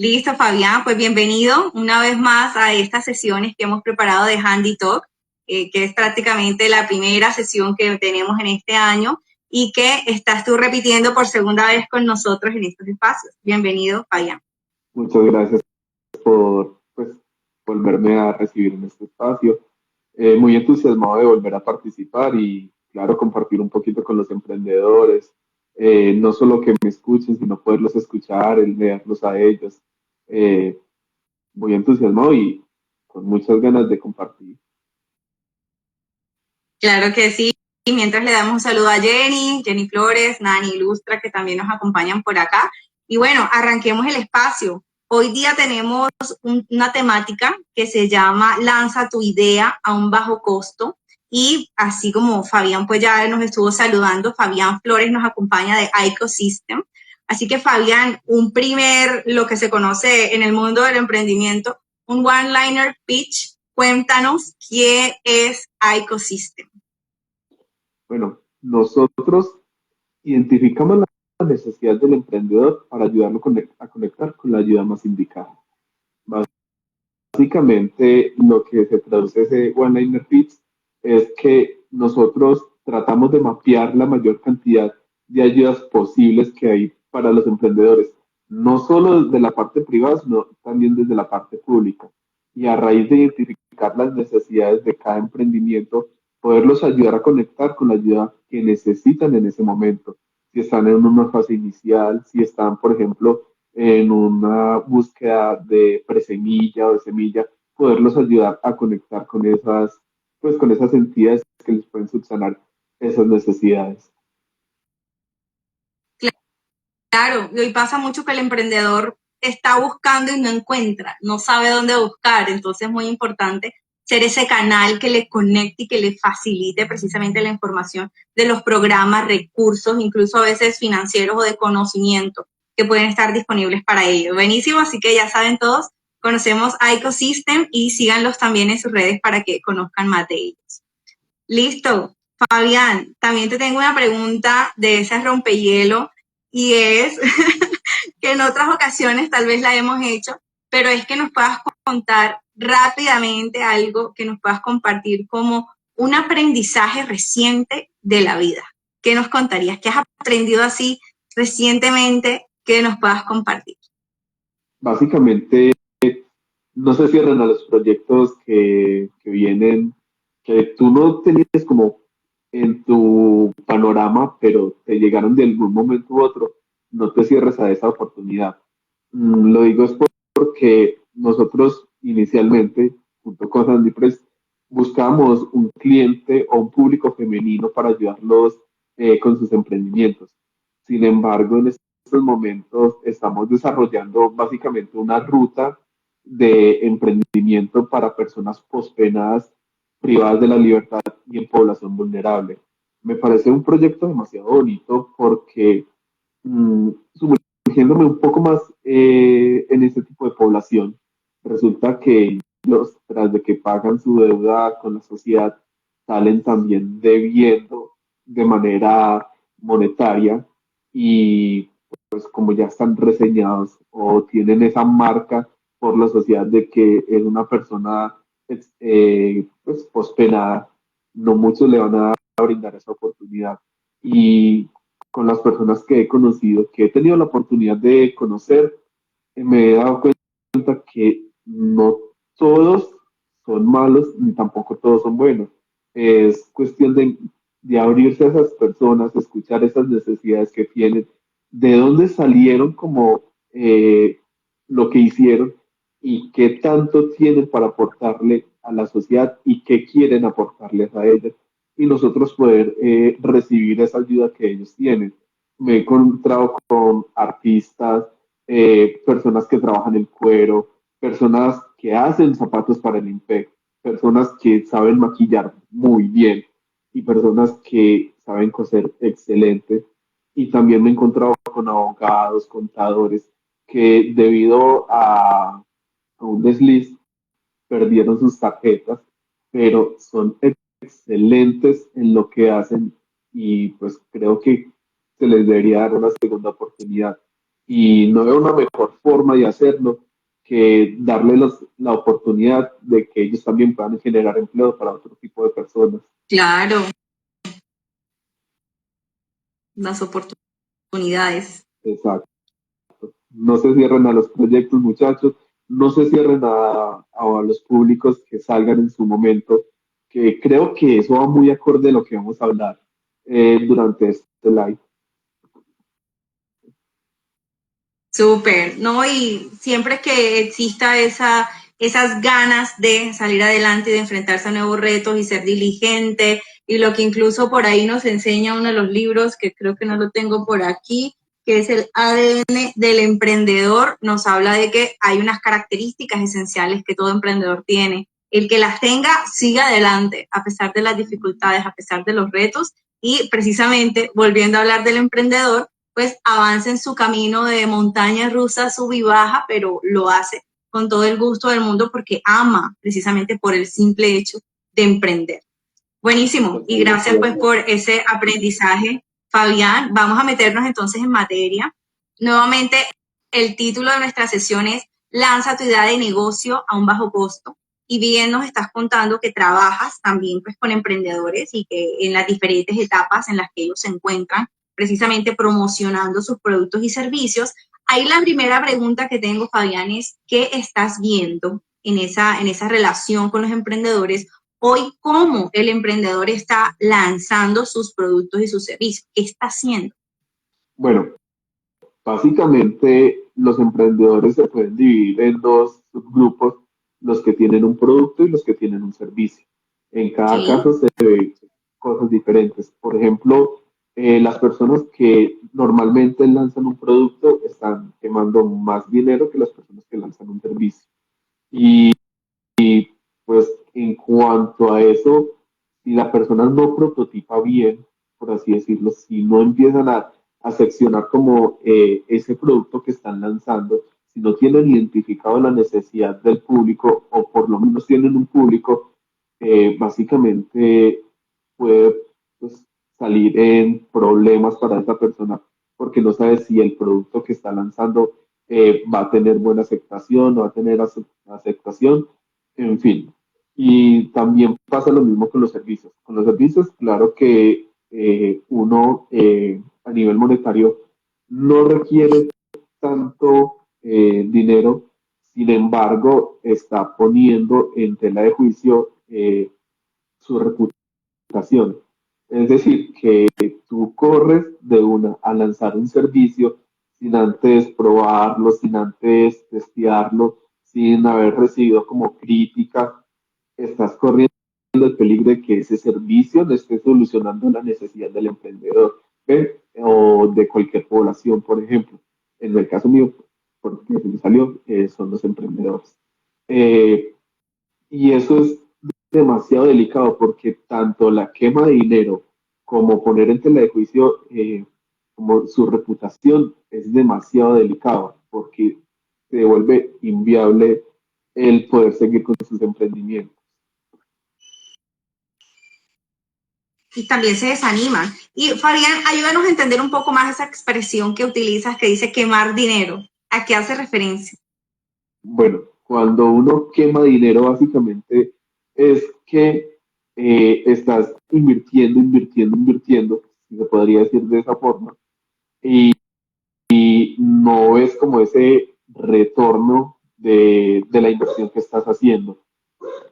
Listo, Fabián, pues bienvenido una vez más a estas sesiones que hemos preparado de Handy Talk, que es prácticamente la primera sesión que tenemos en este año y que estás tú repitiendo por segunda vez con nosotros en estos espacios. Bienvenido, Fabián. Muchas gracias por volverme a recibir en este espacio. Muy entusiasmado de volver a participar y, claro, compartir un poquito con los emprendedores. No solo que me escuchen, sino poderlos escuchar, el leerlos a ellos. Eh, Muy entusiasmado y con muchas ganas de compartir. Claro que sí. Y mientras le damos un saludo a Jenny Flores, Nani Ilustra, que también nos acompañan por acá. Y bueno, arranquemos el espacio. Hoy día tenemos una temática que se llama Lanza tu idea a un bajo costo. Y así como Fabián pues ya nos estuvo saludando, Fabián Flores nos acompaña de Ecosystem. Así que Fabián, lo que se conoce en el mundo del emprendimiento, un one-liner pitch. Cuéntanos qué es Ecosystem. Bueno, nosotros identificamos la necesidad del emprendedor para ayudarlo a conectar con la ayuda más indicada. Básicamente, lo que se traduce ese one-liner pitch es que nosotros tratamos de mapear la mayor cantidad de ayudas posibles que hay para los emprendedores, no solo desde la parte privada, sino también desde la parte pública. Y a raíz de identificar las necesidades de cada emprendimiento, poderlos ayudar a conectar con la ayuda que necesitan en ese momento. Si están en una fase inicial, si están, por ejemplo, en una búsqueda de presemilla o de semilla, poderlos ayudar a conectar con con esas entidades que les pueden subsanar esas necesidades. Claro, y hoy pasa mucho que el emprendedor está buscando y no encuentra, no sabe dónde buscar, entonces es muy importante ser ese canal que le conecte y que le facilite precisamente la información de los programas, recursos, incluso a veces financieros o de conocimiento que pueden estar disponibles para ellos. Buenísimo, así que ya saben todos, conocemos a Ecosystem y síganlos también en sus redes para que conozcan más de ellos. Listo, Fabián, también te tengo una pregunta de esas rompehielo y es que en otras ocasiones tal vez la hemos hecho, pero es que nos puedas contar rápidamente algo que nos puedas compartir como un aprendizaje reciente de la vida. ¿Qué nos contarías? ¿Qué has aprendido así recientemente que nos puedas compartir? Básicamente, no se cierran a los proyectos que vienen, que tú no tenías como en tu panorama, pero te llegaron de algún momento u otro, no te cierres a esa oportunidad. Lo digo es porque nosotros inicialmente, junto con Sandy Press, buscábamos un cliente o un público femenino para ayudarlos con sus emprendimientos. Sin embargo, en estos momentos estamos desarrollando básicamente una ruta de emprendimiento para personas pospenadas, privadas de la libertad y en población vulnerable. Me parece un proyecto demasiado bonito porque sumergiéndome un poco más en ese tipo de población, resulta que ellos, tras de que pagan su deuda con la sociedad, salen también debiendo de manera monetaria y pues como ya están reseñados o tienen esa marca por la sociedad de que es una persona pues pospenada, no muchos le van a brindar esa oportunidad. Y con las personas que he conocido, que he tenido la oportunidad de conocer, me he dado cuenta que no todos son malos ni tampoco todos son buenos. Es cuestión de abrirse a esas personas, escuchar esas necesidades que tienen, de dónde salieron como lo que hicieron y qué tanto tienen para aportarle a la sociedad y qué quieren aportarles a ella y nosotros poder recibir esa ayuda que ellos tienen. Me he encontrado con artistas, personas que trabajan en cuero, personas que hacen zapatos para el IMPEC, personas que saben maquillar muy bien y personas que saben coser excelente. Y también me he encontrado con abogados, contadores, que debido a un desliz perdieron sus tarjetas, pero son excelentes en lo que hacen y pues creo que se les debería dar una segunda oportunidad. y no veo una mejor forma de hacerlo que darle la oportunidad de que ellos también puedan generar empleo para otro tipo de personas. Claro, las oportunidades. Exacto. No se cierren a los proyectos, muchachos, no se cierren a los públicos que salgan en su momento, que creo que eso va muy acorde a lo que vamos a hablar durante este live. Súper, ¿no? Y siempre que exista esas ganas de salir adelante y de enfrentarse a nuevos retos y ser diligente, y lo que incluso por ahí nos enseña uno de los libros, que creo que no lo tengo por aquí, que es el ADN del emprendedor, nos habla de que hay unas características esenciales que todo emprendedor tiene. El que las tenga, siga adelante, a pesar de las dificultades, a pesar de los retos, y precisamente, volviendo a hablar del emprendedor, pues avanza en su camino de montaña rusa, sub y baja, pero lo hace con todo el gusto del mundo porque ama precisamente por el simple hecho de emprender. Buenísimo, y gracias pues por ese aprendizaje, Fabián. Vamos a meternos entonces en materia. Nuevamente, el título de nuestra sesión es Lanza tu idea de negocio a un bajo costo. Y bien nos estás contando que trabajas también pues con emprendedores y que en las diferentes etapas en las que ellos se encuentran, precisamente promocionando sus productos y servicios. Ahí la primera pregunta que tengo, Fabián, es ¿qué estás viendo en esa relación con los emprendedores? Hoy, ¿cómo el emprendedor está lanzando sus productos y sus servicios? ¿Qué está haciendo? Bueno, básicamente los emprendedores se pueden dividir en dos subgrupos, los que tienen un producto y los que tienen un servicio. En cada Sí, caso se ven cosas diferentes. Por ejemplo, las personas que normalmente lanzan un producto están quemando más dinero que las personas que lanzan un servicio. Y pues en cuanto a eso, si la persona no prototipa bien, por así decirlo, si no empiezan a seccionar como ese producto que están lanzando, si no tienen identificado la necesidad del público o por lo menos tienen un público, básicamente puede pues, salir en problemas para esa persona porque no sabe si el producto que está lanzando va a tener buena aceptación, no va a tener aceptación, en fin. Y también pasa lo mismo con los servicios. Con los servicios, claro que uno a nivel monetario no requiere tanto dinero, sin embargo, está poniendo en tela de juicio su reputación. Es decir, que tú corres de una a lanzar un servicio sin antes probarlo, sin antes testearlo, sin haber recibido como crítica, estás corriendo el peligro de que ese servicio no esté solucionando la necesidad del emprendedor, ¿ve? O de cualquier población, por ejemplo. En el caso mío, porque me salió, son los emprendedores. Eh, y eso es demasiado delicado porque tanto la quema de dinero como poner en tela de juicio como su reputación es demasiado delicado porque se vuelve inviable el poder seguir con sus emprendimientos. y también se desaniman. Y Fabián, ayúdanos a entender un poco más esa expresión que utilizas que dice quemar dinero. ¿A qué hace referencia? Bueno, cuando uno quema dinero, básicamente es que estás invirtiendo, invirtiendo, invirtiendo, si se podría decir de esa forma, y no ves como ese retorno de la inversión que estás haciendo.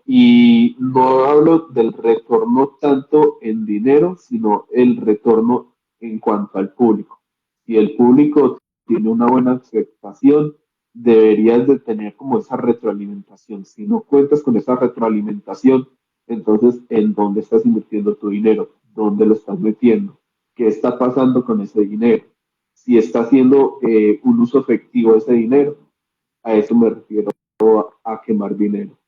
Y no hablo del retorno tanto en dinero, sino el retorno en cuanto al público. Si el público tiene una buena aceptación, deberías de tener como esa retroalimentación. Si no cuentas con esa retroalimentación, entonces, ¿en dónde estás invirtiendo tu dinero? ¿Dónde lo estás metiendo? ¿Qué está pasando con ese dinero? Si está haciendo un uso efectivo de ese dinero, a eso me refiero a quemar dinero.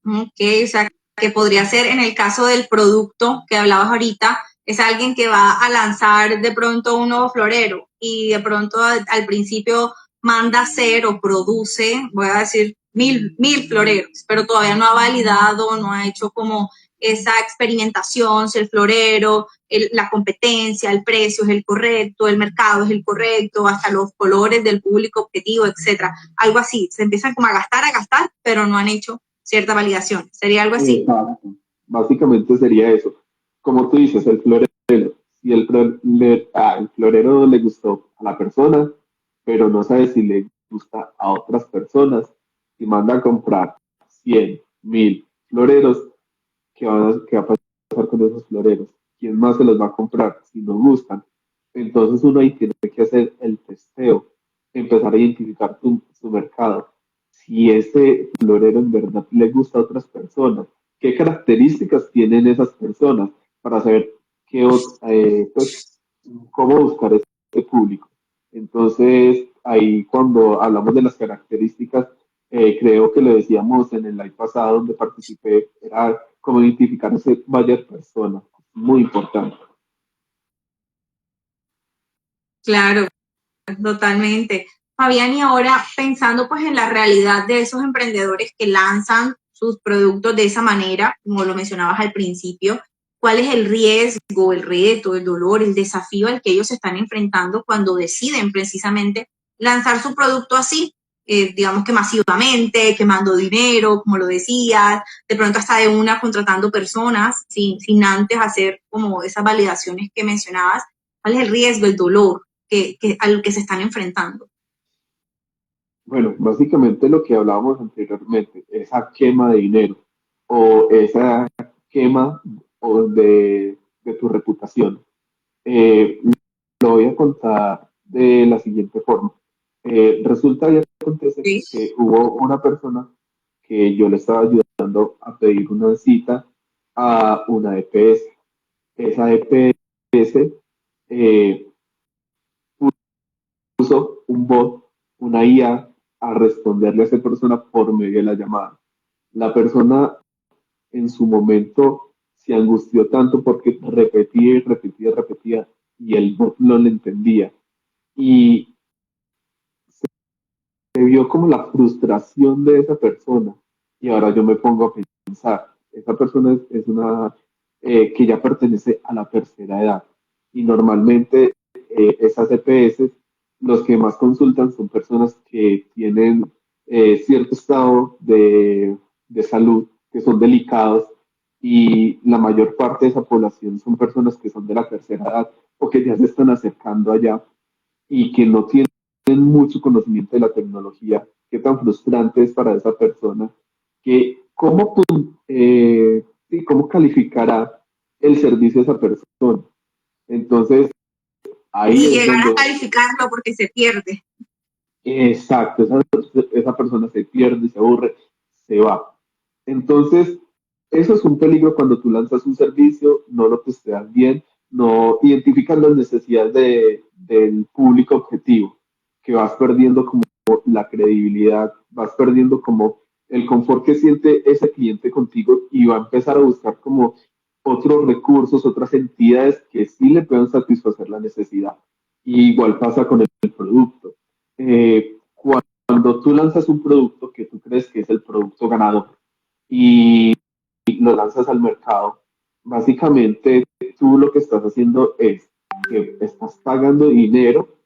Ok, o sea, que podría ser en el caso del producto que hablabas ahorita, es alguien que va a lanzar de pronto un nuevo florero y de pronto al principio manda hacer o produce, voy a decir mil floreros, pero todavía no ha validado, no ha hecho como esa experimentación, si el florero, la competencia, el precio es el correcto, el mercado es el correcto, hasta los colores del público objetivo, etcétera. Algo así, se empiezan como a gastar, pero no han hecho cierta validación. ¿Sería algo así? Exacto. Básicamente sería eso. Como tú dices, el florero, si el florero le gustó a la persona, pero no sabe si le gusta a otras personas, y manda a comprar 100.000 floreros, ¿qué va a pasar con esos floreros? ¿Quién más se los va a comprar si no gustan? Entonces uno ahí tiene que hacer el testeo, empezar a identificar su mercado. Si ese florero en verdad le gusta a otras personas, qué características tienen esas personas para saber pues, cómo buscar ese público. Entonces, ahí cuando hablamos de las características, creo que lo decíamos en el live pasado donde participé, era cómo identificar ese buyer persona, muy importante. Claro, totalmente. Fabián, y ahora pensando pues en la realidad de esos emprendedores que lanzan sus productos de esa manera, como lo mencionabas al principio, ¿cuál es el riesgo, el reto, el dolor, el desafío al que ellos se están enfrentando cuando deciden precisamente lanzar su producto así? Digamos que masivamente, quemando dinero, como lo decías, de pronto hasta de una contratando personas sin antes hacer como esas validaciones que mencionabas. ¿Cuál es el riesgo, el dolor al que se están enfrentando? Bueno, básicamente lo que hablábamos anteriormente, esa quema de dinero o esa quema de tu reputación. Eh, lo voy a contar de la siguiente forma. Resulta y acontece Sí. que hubo una persona que yo le estaba ayudando a pedir una cita a una EPS. Esa EPS eh, puso un bot, una IA, a responderle a esa persona por medio de la llamada. La persona en su momento se angustió tanto porque repetía y repetía y repetía y el bot no le entendía. Y se vio como la frustración de esa persona. Y ahora yo me pongo a pensar, esa persona es una que ya pertenece a la tercera edad. Y normalmente esas EPS, los que más consultan son personas que tienen cierto estado de salud, que son delicados, y la mayor parte de esa población son personas que son de la tercera edad o que ya se están acercando allá y que no tienen mucho conocimiento de la tecnología, qué tan frustrante es para esa persona, que sí, cómo calificará el servicio de esa persona. Entonces, ahí Y es llegar a donde, calificarlo porque se pierde. exacto, esa persona se pierde, se aburre, se va. Entonces, eso es un peligro cuando tú lanzas un servicio, no lo testeas bien, no identificas las necesidades del público objetivo, que vas perdiendo como la credibilidad, vas perdiendo como el confort que siente ese cliente contigo y va a empezar a buscar como otros recursos, otras entidades que sí le puedan satisfacer la necesidad. Y igual pasa con el producto. Cuando tú lanzas un producto que tú crees que es el producto ganador, y lo lanzas al mercado, básicamente tú lo que estás haciendo es que estás pagando dinero,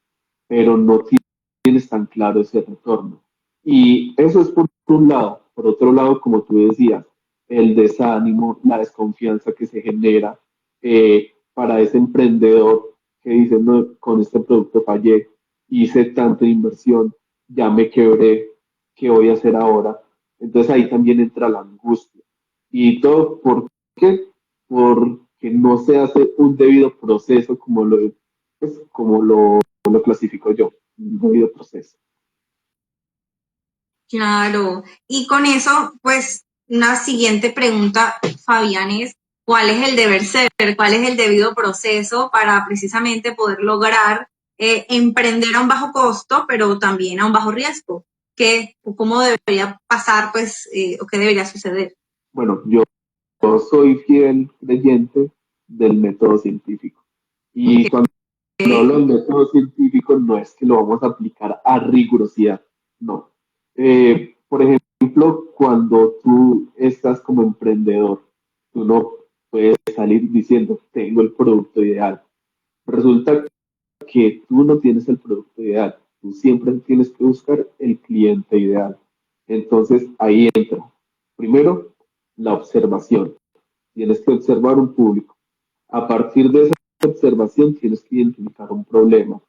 pero no tienes tan claro ese retorno. Y eso es por un lado. Por otro lado, como tú decías, el desánimo, la desconfianza que se genera para ese emprendedor que dice, no, con este producto fallé, hice tanta inversión, ya me quebré, ¿qué voy a hacer ahora? Entonces ahí también entra la angustia. Y todo, ¿por qué? Porque no se hace un debido proceso como lo clasifico yo, un debido proceso. Claro. Y con eso, pues, una siguiente pregunta, Fabián, es ¿cuál es el deber ser? ¿Cuál es el debido proceso para precisamente poder lograr emprender a un bajo costo, pero también a un bajo riesgo? ¿Cómo debería pasar, pues, o qué debería suceder? Bueno, yo soy fiel creyente del método científico. Y cuando hablo del método científico no es que lo vamos a aplicar a rigurosidad, no. Por ejemplo, ejemplo, cuando tú estás como emprendedor, tú no puedes salir diciendo, tengo el producto ideal. Resulta que tú no tienes el producto ideal, tú siempre tienes que buscar el cliente ideal. Entonces ahí entra, primero, la observación. Tienes que observar un público. A partir de esa observación tienes que identificar un problema.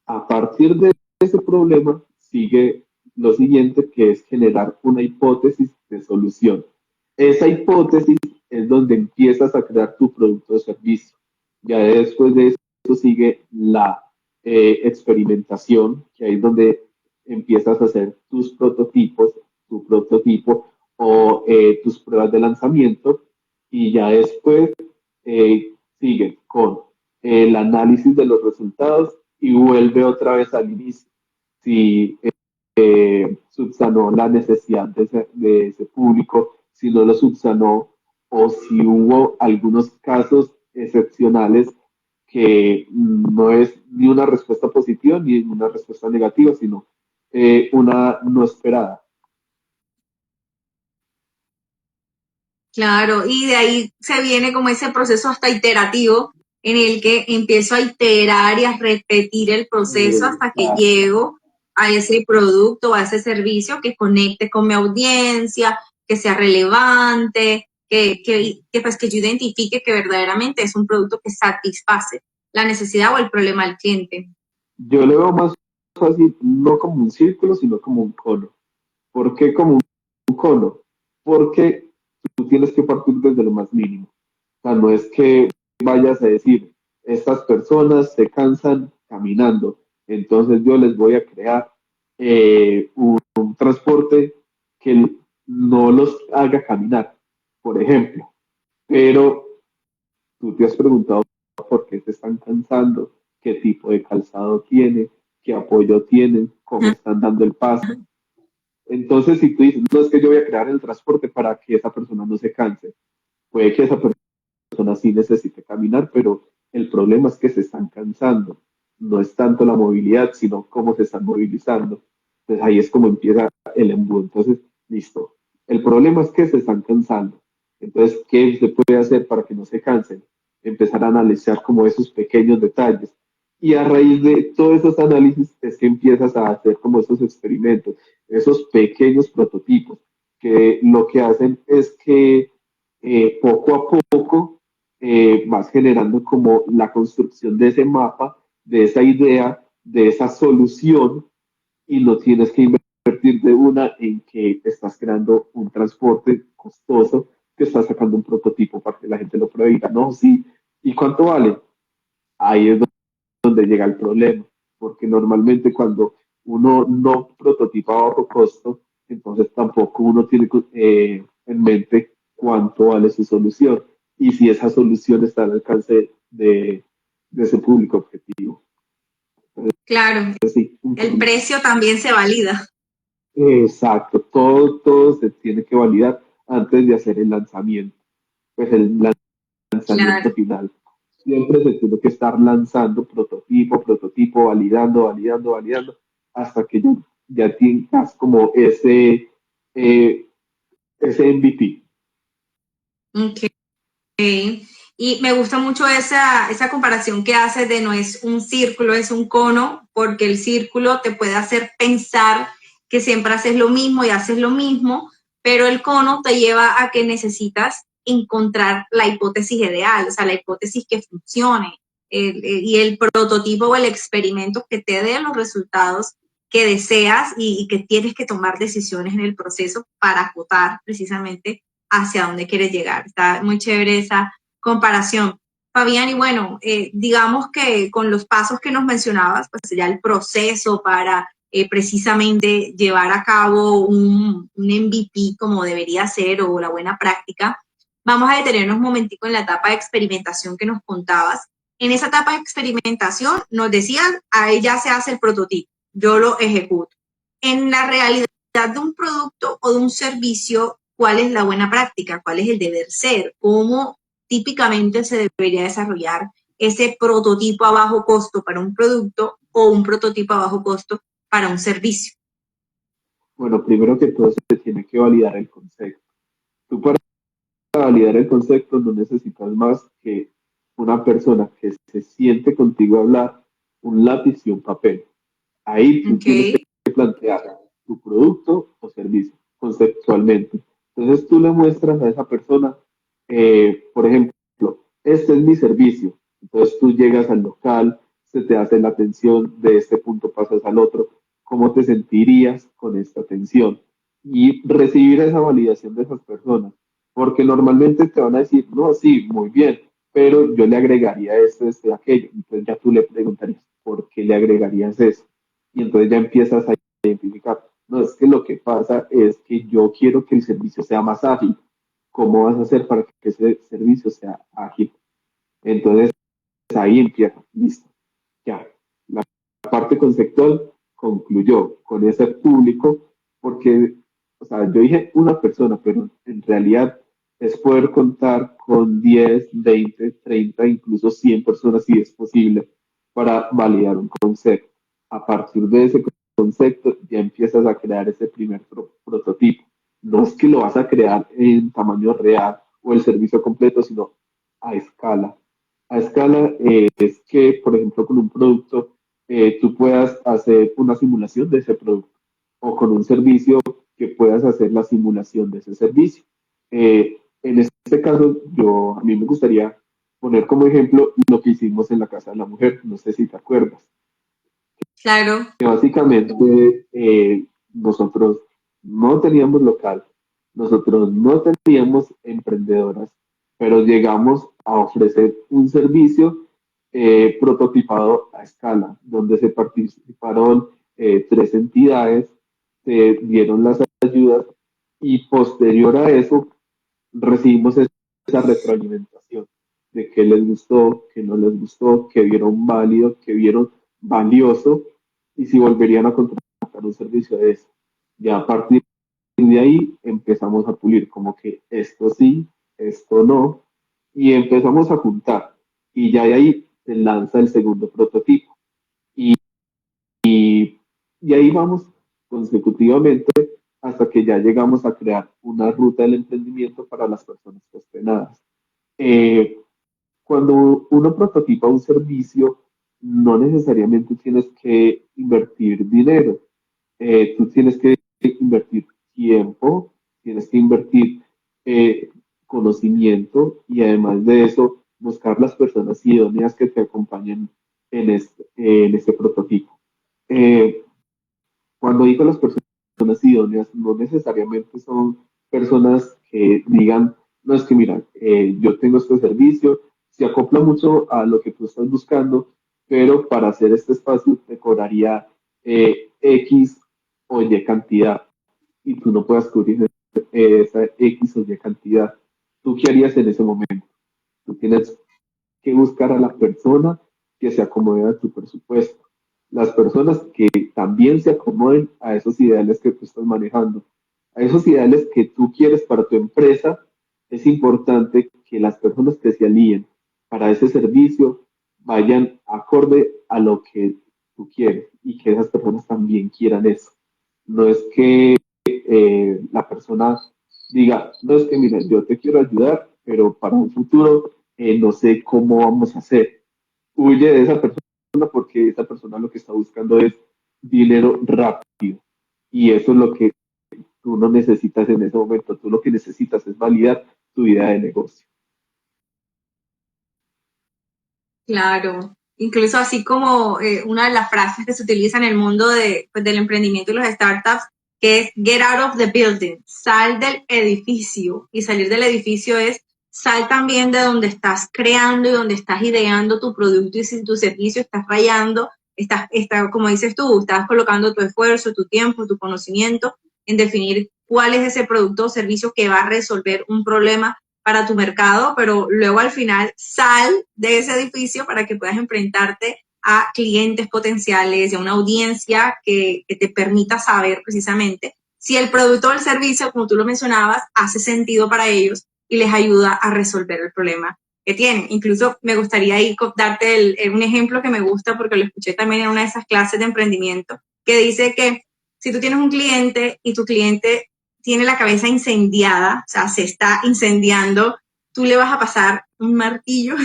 A partir de ese problema sigue lo siguiente, que es generar una hipótesis de solución. Esa hipótesis es donde empiezas a crear tu producto o servicio. Ya después de eso sigue la experimentación, que ahí es donde empiezas a hacer tus prototipos, tu prototipo o tus pruebas de lanzamiento, y ya después sigue con el análisis de los resultados y vuelve otra vez al inicio. Si subsanó la necesidad de ese público, si no lo subsanó, o si hubo algunos casos excepcionales que no es ni una respuesta positiva ni una respuesta negativa, sino una no esperada. Claro, y de ahí se viene como ese proceso hasta iterativo en el que empiezo a iterar y a repetir el proceso hasta que Exacto. llego a ese producto, a ese servicio que conecte con mi audiencia, que sea relevante, pues que yo identifique que verdaderamente es un producto que satisface la necesidad o el problema del cliente. Yo le veo más fácil, no como un círculo, sino como un cono. ¿Por qué como un cono? Porque tú tienes que partir desde lo más mínimo. O sea, no es que vayas a decir, estas personas se cansan caminando, entonces yo les voy a crear un transporte que no los haga caminar, por ejemplo. Pero tú te has preguntado por qué se están cansando, qué tipo de calzado tiene, qué apoyo tienen, cómo están dando el paso. Entonces, si tú dices, no es que yo voy a crear el transporte para que esa persona no se canse, puede que esa persona sí necesite caminar, pero el problema es que se están cansando. No es tanto la movilidad, sino cómo se están movilizando. Entonces ahí es como empieza el embudo. Entonces, listo. El problema es que se están cansando. Entonces, ¿qué se puede hacer para que no se cansen? Empezar a analizar como esos pequeños detalles. Y a raíz de todos esos análisis es que empiezas a hacer como esos experimentos, esos pequeños prototipos, que lo que hacen es que poco a poco vas generando como la construcción de ese mapa, de esa idea, de esa solución, y no tienes que invertir de una en que estás creando un transporte costoso, que estás sacando un prototipo para que la gente lo pruebe y diga, no, sí, ¿y cuánto vale? Ahí es donde llega el problema, porque normalmente cuando uno no prototipa a bajo costo, entonces tampoco uno tiene en mente cuánto vale su solución y si esa solución está al alcance de ese público objetivo. Claro, Entonces, sí, el precio también se valida. exacto, todo se tiene que validar antes de hacer el lanzamiento, pues el lanzamiento Claro. final. Siempre se tiene que estar lanzando prototipo, validando, hasta que ya tengas como eh, ese MVP. Ok. Y me gusta mucho esa comparación que haces de no es un círculo, es un cono, porque el círculo te puede hacer pensar que siempre haces lo mismo y haces lo mismo, pero el cono te lleva a que necesitas encontrar la hipótesis ideal, o sea, la hipótesis que funcione y el prototipo o el experimento que te dé los resultados que deseas y que tienes que tomar decisiones en el proceso para acotar precisamente hacia dónde quieres llegar. Está muy chévere esa comparación. Fabián, y bueno, digamos que con los pasos que nos mencionabas, pues sería el proceso para precisamente llevar a cabo un MVP como debería ser o la buena práctica. Vamos a detenernos un momentico en la etapa de experimentación que nos contabas. En esa etapa de experimentación nos decían, ahí ya se hace el prototipo, yo lo ejecuto. En la realidad de un producto o de un servicio, ¿cuál es la buena práctica? ¿Cuál es el deber ser? ¿Cómo típicamente se debería desarrollar ese prototipo a bajo costo para un producto o un prototipo a bajo costo para un servicio? Bueno, primero que todo se tiene que validar el concepto. Tú para validar el concepto no necesitas más que una persona que se siente contigo a hablar, un lápiz y un papel. Ahí tú Ok, tienes que plantear tu producto o servicio conceptualmente. Entonces tú le muestras a esa persona, por ejemplo, este es mi servicio. Entonces tú llegas al local, se te hace la atención, de este punto pasas al otro. ¿Cómo te sentirías con esta atención? Y recibir esa validación de esas personas. Porque normalmente te van a decir, no, sí, muy bien, pero yo le agregaría esto, aquello. Entonces ya tú le preguntarías, ¿por qué le agregarías eso? Y entonces ya empiezas a identificar, no, es que lo que pasa es que yo quiero que el servicio sea más ágil. ¿Cómo vas a hacer para que ese servicio sea ágil? Entonces ahí empieza, listo, ya. La parte conceptual concluyó con ese público porque, o sea, yo dije una persona, pero en realidad es poder contar con 10, 20, 30, incluso 100 personas si es posible para validar un concepto. A partir de ese concepto ya empiezas a crear ese primer prototipo. No es que lo vas a crear en tamaño real o el servicio completo, sino a escala. A escala es que, por ejemplo, con un producto tú puedas hacer una simulación de ese producto o con un servicio que puedas hacer la simulación de ese servicio. En este caso, a mí me gustaría poner como ejemplo lo que hicimos en la Casa de la Mujer, no sé si te acuerdas, claro. que básicamente nosotros no teníamos local, nosotros no teníamos emprendedoras, pero llegamos a ofrecer un servicio prototipado a escala, donde se participaron 3 entidades, se dieron las ayudas y posterior a eso recibimos esa retroalimentación de qué les gustó, qué no les gustó, qué vieron válido, qué vieron valioso y si volverían a contratar un servicio de eso. Ya a partir de ahí empezamos a pulir como que esto sí, esto no, y empezamos a juntar. Y ya de ahí se lanza el segundo prototipo. Y, y ahí vamos consecutivamente hasta que ya llegamos a crear una ruta del emprendimiento para las personas cuestionadas. Eh, Cuando uno prototipa un servicio, no necesariamente tienes que invertir dinero. Tú tienes que invertir tiempo, tienes que invertir eh, conocimiento y además de eso, buscar las personas idóneas que te acompañen en este prototipo. Eh, Cuando digo las personas idóneas, no necesariamente son personas que digan, no es que mira, yo tengo este servicio, se acopla mucho a lo que tú estás buscando, pero para hacer este espacio te cobraría X o Y cantidad y tú no puedas cubrir esa X o Y cantidad. ¿Tú qué harías en ese momento? Tú tienes que buscar a la persona que se acomode a tu presupuesto. Las personas que también se acomoden a esos ideales que tú estás manejando, a esos ideales que tú quieres para tu empresa, es importante que las personas que se alíen para ese servicio vayan acorde a lo que tú quieres y que esas personas también quieran eso. No es que la persona diga, no es que mira, yo te quiero ayudar, pero para un futuro no sé cómo vamos a hacer. Huye de esa persona porque esa persona lo que está buscando es dinero rápido. Y eso es lo que tú no necesitas en ese momento. Tú lo que necesitas es validar tu idea de negocio. Claro, incluso así como una de las frases que se utiliza en el mundo pues, del emprendimiento y los startups, que es get out of the building, sal del edificio. Y salir del edificio es sal también de donde estás creando y donde estás ideando tu producto y si tu servicio estás fallando, como dices tú, estás colocando tu esfuerzo, tu tiempo, tu conocimiento en definir cuál es ese producto o servicio que va a resolver un problema para tu mercado, pero luego al final sal de ese edificio para que puedas enfrentarte a clientes potenciales y a una audiencia que te permita saber precisamente si el producto o el servicio, como tú lo mencionabas, hace sentido para ellos y les ayuda a resolver el problema que tienen. Incluso me gustaría ahí darte un ejemplo que me gusta porque lo escuché también en una de esas clases de emprendimiento que dice que si tú tienes un cliente y tu cliente tiene la cabeza incendiada, o sea, se está incendiando, tú le vas a pasar un martillo.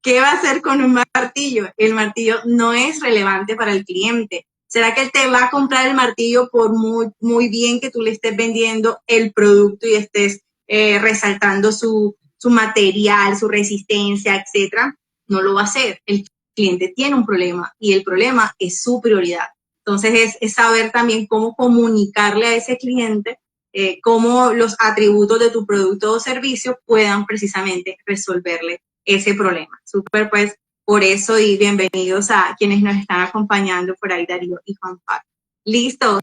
¿Qué va a hacer con un martillo? El martillo no es relevante para el cliente. ¿Será que él te va a comprar el martillo por muy bien que tú le estés vendiendo el producto y estés resaltando su material, su resistencia, etcétera? No lo va a hacer. El cliente tiene un problema y el problema es su prioridad. Entonces es saber también cómo comunicarle a ese cliente cómo los atributos de tu producto o servicio puedan precisamente resolverle ese problema. Súper, pues, por eso y bienvenidos a quienes nos están acompañando por ahí, Darío y Juan Pablo. Listo,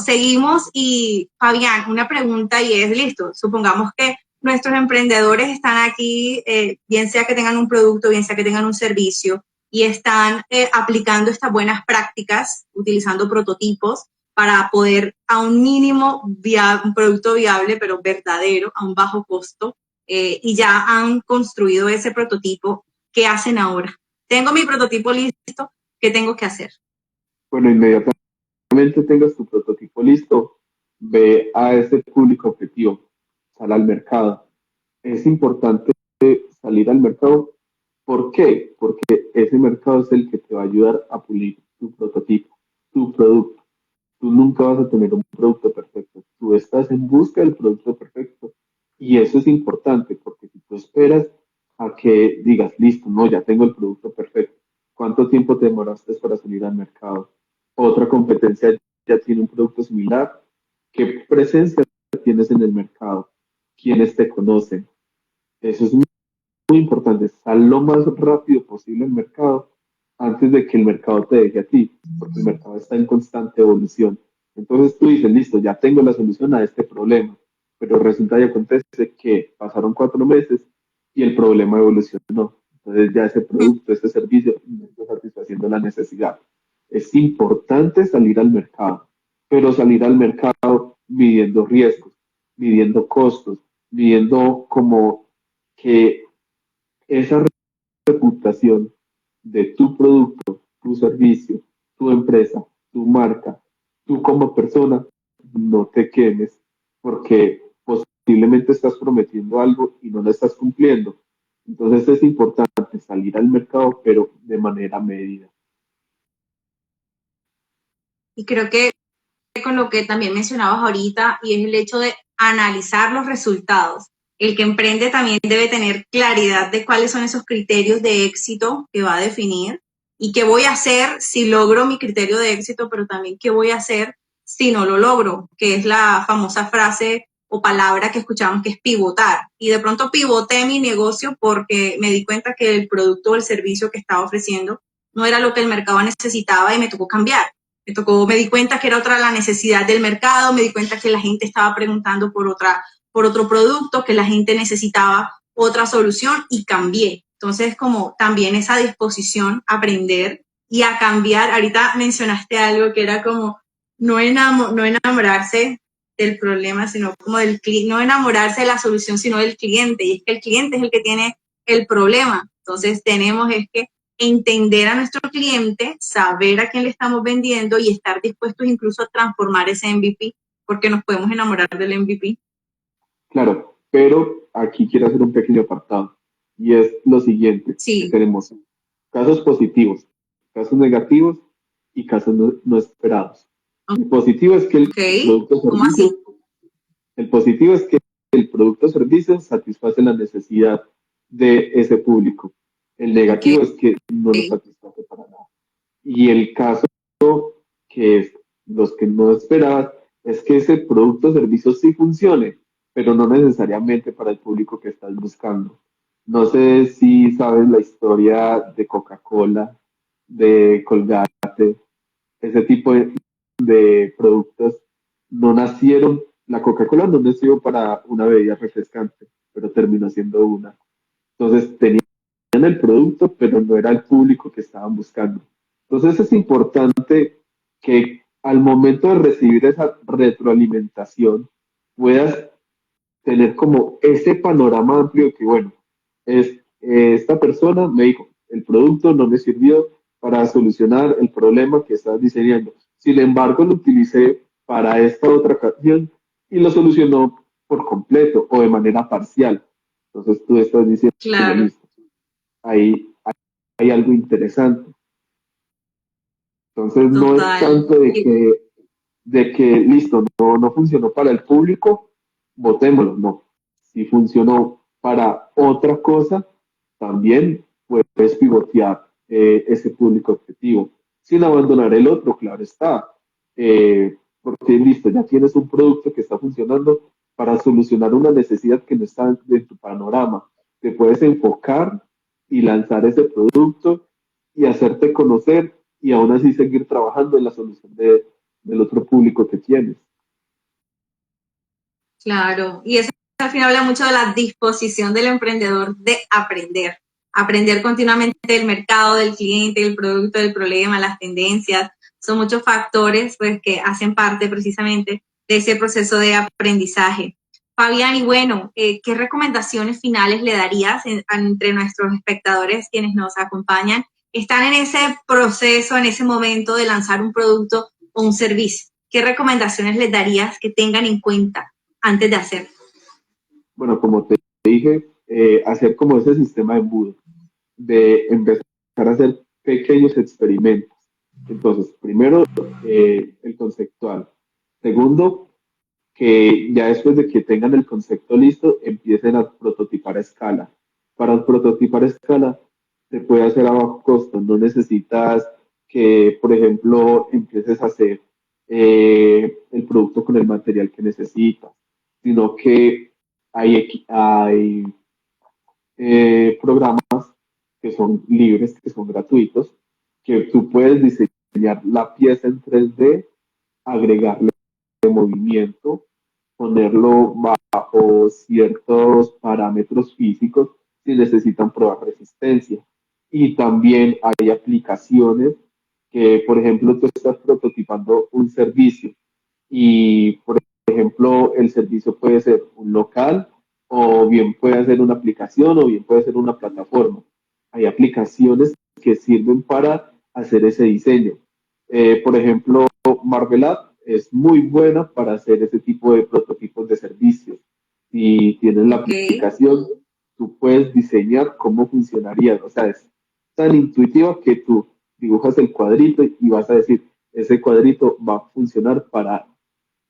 seguimos y Fabián, una pregunta y es, listo, supongamos que nuestros emprendedores están aquí, bien sea que tengan un producto, bien sea que tengan un servicio y están aplicando estas buenas prácticas, utilizando prototipos para poder a un mínimo un producto viable, pero verdadero, a un bajo costo, y ya han construido ese prototipo. ¿Qué hacen ahora? Tengo mi prototipo listo, ¿qué tengo que hacer? Bueno, inmediatamente tengas tu prototipo listo, ve a ese público objetivo, sal al mercado. Es importante salir al mercado. ¿Por qué? Porque ese mercado es el que te va a ayudar a pulir tu prototipo, tu producto. Tú nunca vas a tener un producto perfecto. Tú estás en busca del producto perfecto. Y eso es importante porque si tú esperas a que digas, listo, no, ya tengo el producto perfecto, ¿cuánto tiempo te demoraste para salir al mercado? Otra competencia ya tiene un producto similar. ¿Qué presencia tienes en el mercado? ¿Quiénes te conocen? Eso es muy importante. Sal lo más rápido posible al mercado antes de que el mercado te deje a ti, porque el mercado está en constante evolución. Entonces tú dices, listo, ya tengo la solución a este problema, pero resulta y acontece que pasaron 4 meses y el problema evolucionó. Entonces ya ese producto, ese servicio no está satisfaciendo la necesidad. Es importante salir al mercado, pero salir al mercado midiendo riesgos, midiendo costos, midiendo como que esa reputación de tu producto, tu servicio, tu empresa, tu marca, tú como persona, no te quemes porque posiblemente estás prometiendo algo y no lo estás cumpliendo. Entonces es importante salir al mercado, pero de manera medida. Y creo que con lo que también mencionabas ahorita y es el hecho de analizar los resultados. El que emprende también debe tener claridad de cuáles son esos criterios de éxito que va a definir y qué voy a hacer si logro mi criterio de éxito, pero también qué voy a hacer si no lo logro, que es la famosa frase o palabra que escuchamos que es pivotar. Y de pronto pivoté mi negocio porque me di cuenta que el producto o el servicio que estaba ofreciendo no era lo que el mercado necesitaba y me tocó cambiar. Me di cuenta que era otra la necesidad del mercado, me di cuenta que la gente estaba preguntando por otro producto, que la gente necesitaba otra solución y cambié. Entonces, como también esa disposición a aprender y a cambiar. Ahorita mencionaste algo que era como no enamorarse del problema, sino como del cliente, no enamorarse de la solución, sino del cliente. Y es que el cliente es el que tiene el problema. Entonces, tenemos es que entender a nuestro cliente, saber a quién le estamos vendiendo y estar dispuestos incluso a transformar ese MVP, porque nos podemos enamorar del MVP. Claro, pero aquí quiero hacer un pequeño apartado y es lo siguiente, que Sí. tenemos casos positivos, casos negativos y casos no esperados. El positivo es que ¿Cómo así? el positivo es que el producto o servicio satisface la necesidad de ese público. El negativo es que no lo satisface para nada. Y el caso que es los que no esperaban es que ese producto o servicio sí funcione, pero no necesariamente para el público que estás buscando. No sé si sabes la historia de Coca-Cola, de Colgate, ese tipo de productos no nacieron, la Coca-Cola no nació para una bebida refrescante, pero terminó siendo una. Entonces tenían el producto, pero no era el público que estaban buscando. Entonces es importante que al momento de recibir esa retroalimentación puedas tener como ese panorama amplio que, bueno, esta persona me dijo, el producto no me sirvió para solucionar el problema que estás diseñando. Sin embargo, lo utilicé para esta otra ocasión y lo solucionó por completo o de manera parcial. Entonces tú estás diciendo, Claro, listo, ahí hay algo interesante. Entonces no es total. tanto de que listo, no funcionó para el público, votémoslo, no. Si funcionó para otra cosa, también puedes pivotear ese público objetivo, sin abandonar el otro, claro está. Porque listo, ya tienes un producto que está funcionando para solucionar una necesidad que no está en tu panorama. Te puedes enfocar y lanzar ese producto y hacerte conocer y aún así seguir trabajando en la solución del otro público que tienes. Claro, y eso al final habla mucho de la disposición del emprendedor de aprender, aprender continuamente del mercado, del cliente, del producto, del problema, las tendencias. Son muchos factores pues, que hacen parte precisamente de ese proceso de aprendizaje. Fabián, y bueno, ¿qué recomendaciones finales le darías entre nuestros espectadores, quienes nos acompañan, están en ese proceso, en ese momento de lanzar un producto o un servicio? ¿Qué recomendaciones les darías que tengan en cuenta antes de hacer? Bueno, como te dije, hacer como ese sistema de embudo, de empezar a hacer pequeños experimentos. Entonces, primero, el conceptual. Segundo, que ya después de que tengan el concepto listo, empiecen a prototipar a escala. Para prototipar a escala, se puede hacer a bajo costo. No necesitas que, por ejemplo, empieces a hacer el producto con el material que necesitas, sino que hay programas que son libres, que son gratuitos, que tú puedes diseñar la pieza en 3D, agregarle movimiento, ponerlo bajo ciertos parámetros físicos si necesitan probar resistencia. Y también hay aplicaciones que, por ejemplo, tú estás prototipando un servicio y, por ejemplo, el servicio puede ser un local o bien puede ser una aplicación o bien puede ser una plataforma. Hay aplicaciones que sirven para hacer ese diseño. Por ejemplo, Marvel es muy buena para hacer ese tipo de prototipos de servicios. Si tienes la Ok, aplicación, tú puedes diseñar cómo funcionaría. O sea, es tan intuitiva que tú dibujas el cuadrito y vas a decir, ese cuadrito va a funcionar para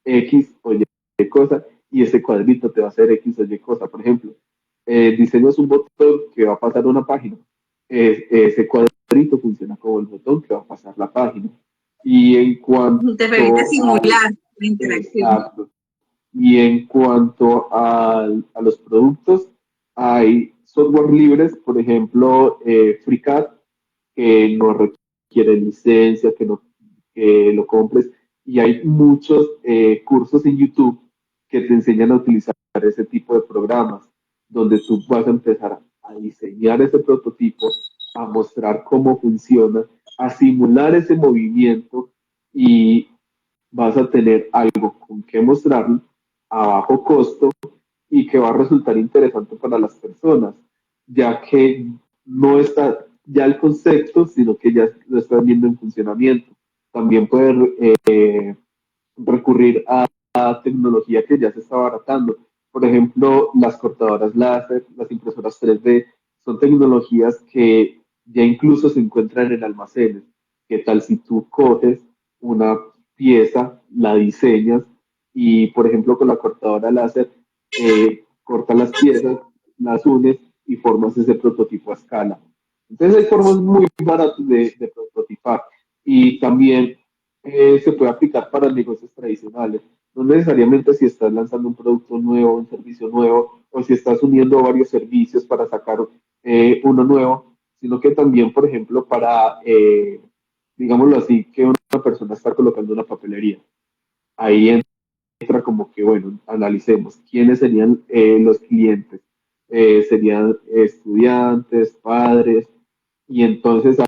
X o Y cosa y ese cuadrito te va a hacer X o Y cosa. Por ejemplo, diseñas un botón que va a pasar una página. Ese cuadrito funciona como el botón que va a pasar la página. Y en te permite cuanto al simular la interacción. exacto, y en cuanto a los productos, hay software libres, por ejemplo, FreeCAD, que no requiere licencia, que lo compres. Y hay muchos cursos en YouTube que te enseñan a utilizar ese tipo de programas, donde tú vas a empezar a diseñar ese prototipo, a mostrar cómo funciona, a simular ese movimiento y vas a tener algo con que mostrar a bajo costo y que va a resultar interesante para las personas, ya que no está ya el concepto, sino que ya lo están viendo en funcionamiento. También puedes recurrir a tecnología que ya se está abaratando. Por ejemplo, las cortadoras láser, las impresoras 3D, son tecnologías que ya incluso se encuentran en almacenes. ¿Qué tal si tú coges una pieza, la diseñas y, por ejemplo, con la cortadora láser, cortas las piezas, las unes y formas ese prototipo a escala? Entonces hay formas muy baratas de prototipar y también se puede aplicar para negocios tradicionales. No necesariamente si estás lanzando un producto nuevo, un servicio nuevo, o si estás uniendo varios servicios para sacar uno nuevo, sino que también, por ejemplo, para, digámoslo así, que una persona está colocando una papelería. Ahí entra como que, bueno, analicemos quiénes serían los clientes. Serían estudiantes, padres, y entonces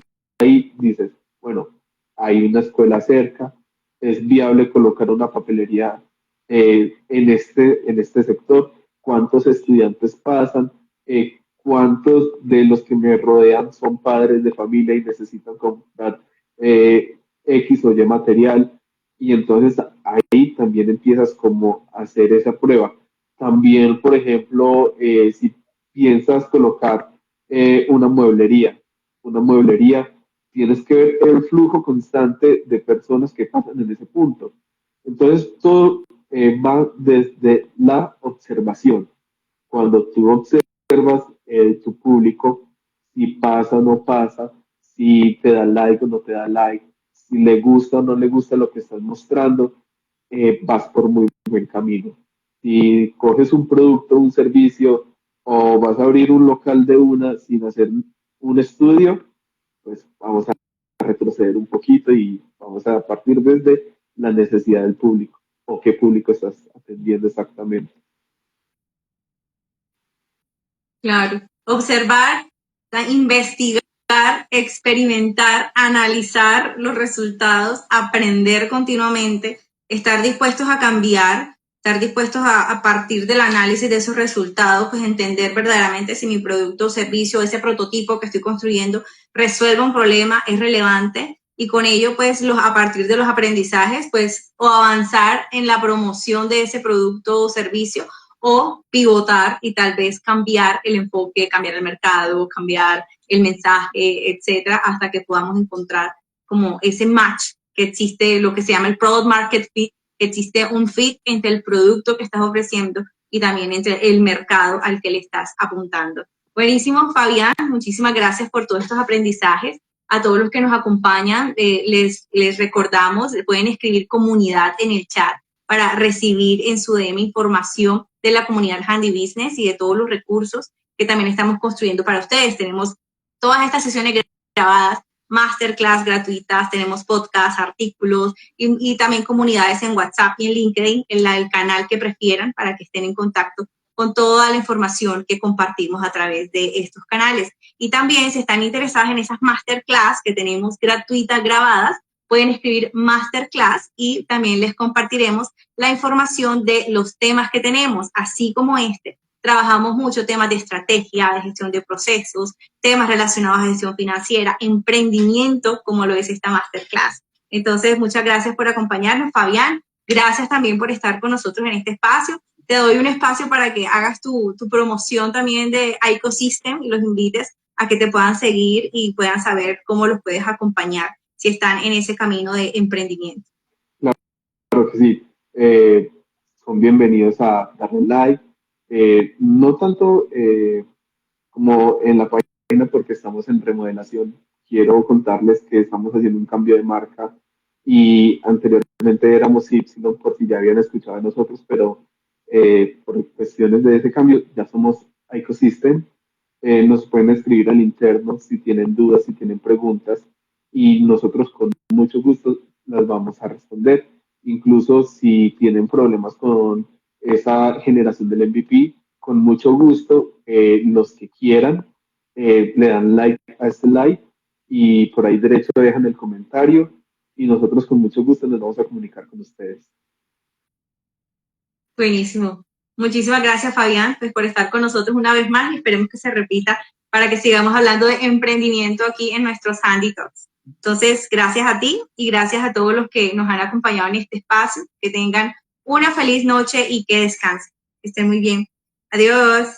ahí dices, bueno, hay una escuela cerca, es viable colocar una papelería en este sector, cuántos estudiantes pasan, cuántos de los que me rodean son padres de familia y necesitan comprar X o Y material, y entonces ahí también empiezas como a hacer esa prueba. También, por ejemplo, si piensas colocar una mueblería, tienes que ver el flujo constante de personas que pasan en ese punto. Entonces, todo va desde la observación. Cuando tú observas tu público, si pasa o no pasa, si te da like o no te da like, si le gusta o no le gusta lo que estás mostrando, vas por muy buen camino. Si coges un producto, un servicio o vas a abrir un local de una sin hacer un estudio, pues vamos a retroceder un poquito y vamos a partir desde la necesidad del público o qué público estás atendiendo exactamente. Claro, observar, investigar, experimentar, analizar los resultados, aprender continuamente, estar dispuestos a cambiar, estar dispuestos a partir del análisis de esos resultados, pues entender verdaderamente si mi producto o servicio, ese prototipo que estoy construyendo, resuelve un problema, es relevante, y con ello, pues, a partir de los aprendizajes, pues, o avanzar en la promoción de ese producto o servicio, o pivotar y tal vez cambiar el enfoque, cambiar el mercado, cambiar el mensaje, etcétera, hasta que podamos encontrar como ese match que existe, lo que se llama el product market fit, que existe un fit entre el producto que estás ofreciendo y también entre el mercado al que le estás apuntando. Buenísimo, Fabián, muchísimas gracias por todos estos aprendizajes. A todos los que nos acompañan, les recordamos, pueden escribir comunidad en el chat para recibir en su DM información de la comunidad Handy Business y de todos los recursos que también estamos construyendo para ustedes. Tenemos todas estas sesiones grabadas, masterclass gratuitas, tenemos podcasts, artículos y también comunidades en WhatsApp y en LinkedIn, en el canal que prefieran para que estén en contacto con toda la información que compartimos a través de estos canales. Y también, si están interesadas en esas masterclass que tenemos gratuitas grabadas, pueden escribir masterclass y también les compartiremos la información de los temas que tenemos, así como este. Trabajamos mucho temas de estrategia, de gestión de procesos, temas relacionados a gestión financiera, emprendimiento, como lo es esta masterclass. Entonces, muchas gracias por acompañarnos, Fabián. Gracias también por estar con nosotros en este espacio. Te doy un espacio para que hagas tu promoción también de Ecosystem y los invites a que te puedan seguir y puedan saber cómo los puedes acompañar si están en ese camino de emprendimiento. Claro que sí. Son bienvenidos a darle like. No tanto como en la página porque estamos en remodelación. Quiero contarles que estamos haciendo un cambio de marca y anteriormente éramos Y, por si ya habían escuchado de nosotros, pero por cuestiones de ese cambio ya somos Ecosystem. Nos pueden escribir al interno si tienen dudas, si tienen preguntas y nosotros con mucho gusto las vamos a responder. Incluso si tienen problemas con esa generación del MVP, con mucho gusto, los que quieran le dan like a este live y por ahí derecho dejan el comentario y nosotros con mucho gusto nos vamos a comunicar con ustedes. Buenísimo. Muchísimas gracias, Fabián, pues, por estar con nosotros una vez más y esperemos que se repita para que sigamos hablando de emprendimiento aquí en nuestros Handy Talks. Entonces, gracias a ti y gracias a todos los que nos han acompañado en este espacio. Que tengan una feliz noche y que descansen. Que estén muy bien. Adiós.